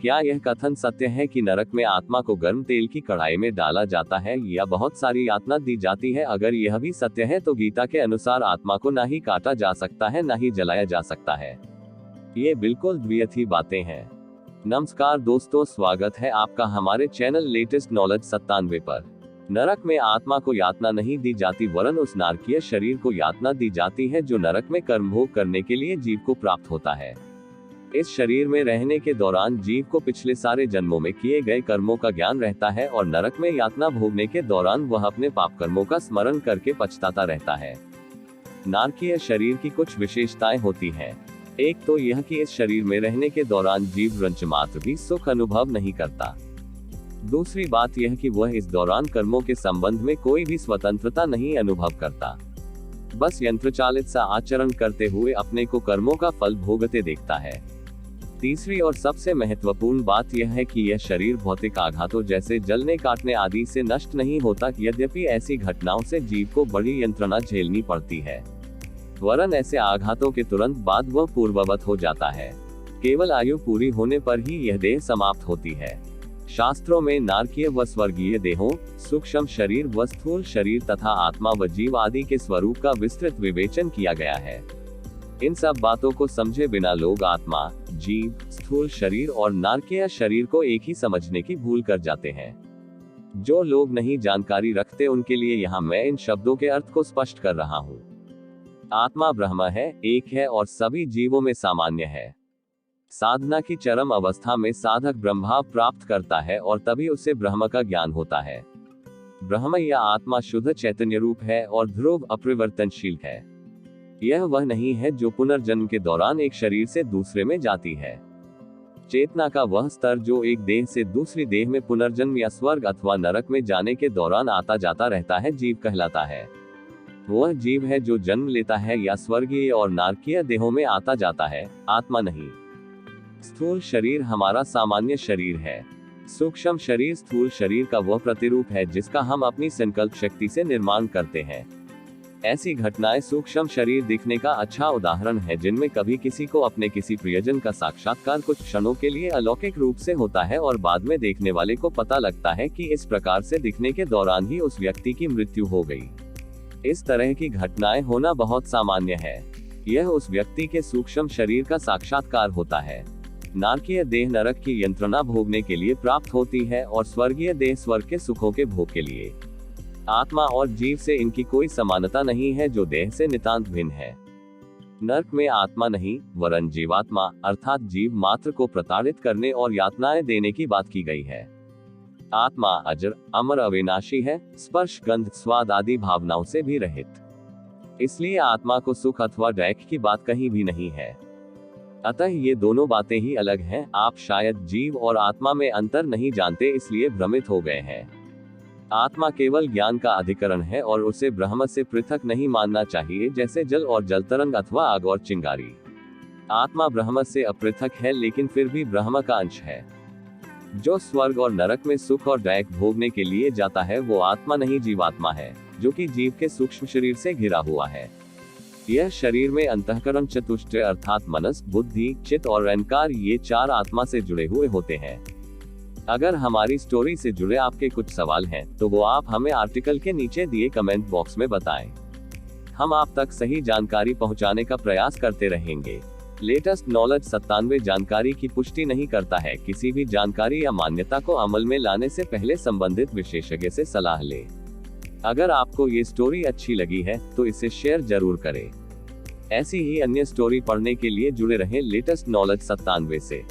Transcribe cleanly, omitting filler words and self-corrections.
क्या यह कथन सत्य है कि नरक में आत्मा को गर्म तेल की कढ़ाई में डाला जाता है या बहुत सारी यातना दी जाती है? अगर यह भी सत्य है तो गीता के अनुसार आत्मा को ना ही काटा जा सकता है ना ही जलाया जा सकता है। ये बिल्कुल द्विअर्थी बातें हैं। नमस्कार दोस्तों, स्वागत है आपका हमारे चैनल लेटेस्ट नॉलेज 97 पर। नरक में आत्मा को यातना नहीं दी जाती वरन उस नारकीय शरीर को यातना दी जाती है जो नरक में कर्म भोग करने के लिए जीव को प्राप्त होता है। इस शरीर में रहने के दौरान जीव को पिछले सारे जन्मों में किए गए कर्मों का ज्ञान रहता है और नरक में यातना भोगने के दौरान वह अपने पाप कर्मों का स्मरण करके पछताता रहता है। नारकीय शरीर की कुछ विशेषताएं होती हैं। एक तो यह कि इस शरीर में रहने के दौरान जीव रंच मात्र भी सुख अनुभव नहीं करता। दूसरी बात यह कि वह इस दौरान कर्मों के संबंध में कोई भी स्वतंत्रता नहीं अनुभव करता, बस यंत्रचालित सा आचरण करते हुए अपने को कर्मों का फल भोगते देखता है। तीसरी और सबसे महत्वपूर्ण बात यह है कि यह शरीर भौतिक आघातों जैसे जलने काटने आदि से नष्ट नहीं होता, यद्यपि ऐसी घटनाओं से जीव को बड़ी यंत्रणा झेलनी पड़ती है, वरन ऐसे आघातों के तुरंत बाद वह पूर्ववत हो जाता है। केवल आयु पूरी होने पर ही यह देह समाप्त होती है। शास्त्रों में नारकीय व स्वर्गीय देहों, सूक्ष्म शरीर व स्थूल शरीर तथा आत्मा व जीव आदि के स्वरूप का विस्तृत विवेचन किया गया है। इन सब बातों को समझे बिना लोग आत्मा, जीव, स्थूल शरीर और नारकीय शरीर को एक ही समझने की भूल कर जाते हैं। जो लोग नहीं जानकारी रखते उनके लिए यहाँ मैं इन शब्दों के अर्थ को स्पष्ट कर रहा हूँ। आत्मा ब्रह्म है, एक है और सभी जीवों में सामान्य है। साधना की चरम अवस्था में साधक ब्रह्मभाव प्राप्त करता है और तभी उसे ब्रह्म का ज्ञान होता है। ब्रह्म या आत्मा शुद्ध चैतन्य रूप है और ध्रुव अपरिवर्तनशील है। यह वह नहीं है जो पुनर्जन्म के दौरान एक शरीर से दूसरे में जाती है। चेतना का वह स्तर जो एक देह से दूसरी देह में पुनर्जन्म या स्वर्ग अथवा नरक में जाने के दौरान आता जाता रहता है, जीव कहलाता है। वह जीव है जो जन्म लेता है या स्वर्गीय और नारकीय देहों में आता जाता है, आत्मा नहीं। स्थूल शरीर हमारा सामान्य शरीर है। सूक्ष्म शरीर स्थूल शरीर का वह प्रतिरूप है जिसका हम अपनी संकल्प शक्ति से निर्माण करते हैं। ऐसी घटनाएं सूक्ष्म शरीर दिखने का अच्छा उदाहरण है, जिनमें कभी किसी को अपने किसी प्रियजन का साक्षात्कार कुछ क्षणों के लिए अलौकिक रूप से होता है और बाद में देखने वाले को पता लगता है कि इस प्रकार से दिखने के दौरान ही उस व्यक्ति की मृत्यु हो गई। इस तरह की घटनाएं होना बहुत सामान्य है। यह उस व्यक्ति के सूक्ष्म शरीर का साक्षात्कार होता है। नारकीय देह नरक की यंत्रणा भोगने के लिए प्राप्त होती है और स्वर्गीय देह स्वर्ग के सुखों के भोग के लिए। आत्मा और जीव से इनकी कोई समानता नहीं है जो देह से नितांत भिन्न है। नरक में आत्मा नहीं वरन जीवात्मा अर्थात जीव मात्र को प्रताड़ित करने और यातनाएं देने की बात की गई है। आत्मा अजर, अमर, अविनाशी है, स्पर्श, गंध, स्वाद आदि भावनाओं से भी रहित। इसलिए आत्मा को सुख अथवा डैक की बात कहीं भी नहीं है। अतः ये दोनों बातें ही अलग हैं। आप शायद जीव और आत्मा में अंतर नहीं जानते, इसलिए भ्रमित हो गए हैं। आत्मा केवल ज्ञान का अधिकरण है और उसे ब्रह्म से पृथक नहीं मानना चाहिए, जैसे जल और जलतरंग अथवा आग और चिंगारी। आत्मा ब्रह्म से अपृथक है लेकिन फिर भी ब्रह्म का अंश है। जो स्वर्ग और नरक में सुख और डैक भोगने के लिए जाता है वो आत्मा नहीं जीवात्मा है, जो कि जीव के सूक्ष्म शरीर से घिरा हुआ है। यह शरीर में अंतःकरण चतुष्टय अर्थात मनस, बुद्धि, चित्त और अहंकार, ये चार आत्मा से जुड़े हुए होते हैं। अगर हमारी स्टोरी से जुड़े आपके कुछ सवाल हैं तो वो आप हमें आर्टिकल के नीचे दिए कमेंट बॉक्स में बताएं। हम आप तक सही जानकारी पहुंचाने का प्रयास करते रहेंगे। लेटेस्ट नॉलेज 97 जानकारी की पुष्टि नहीं करता है। किसी भी जानकारी या मान्यता को अमल में लाने से पहले संबंधित विशेषज्ञ से सलाह लें। अगर आपको ये स्टोरी अच्छी लगी है तो इसे शेयर जरूर करें। ऐसी ही अन्य स्टोरी पढ़ने के लिए जुड़े रहें लेटेस्ट नॉलेज 97 से।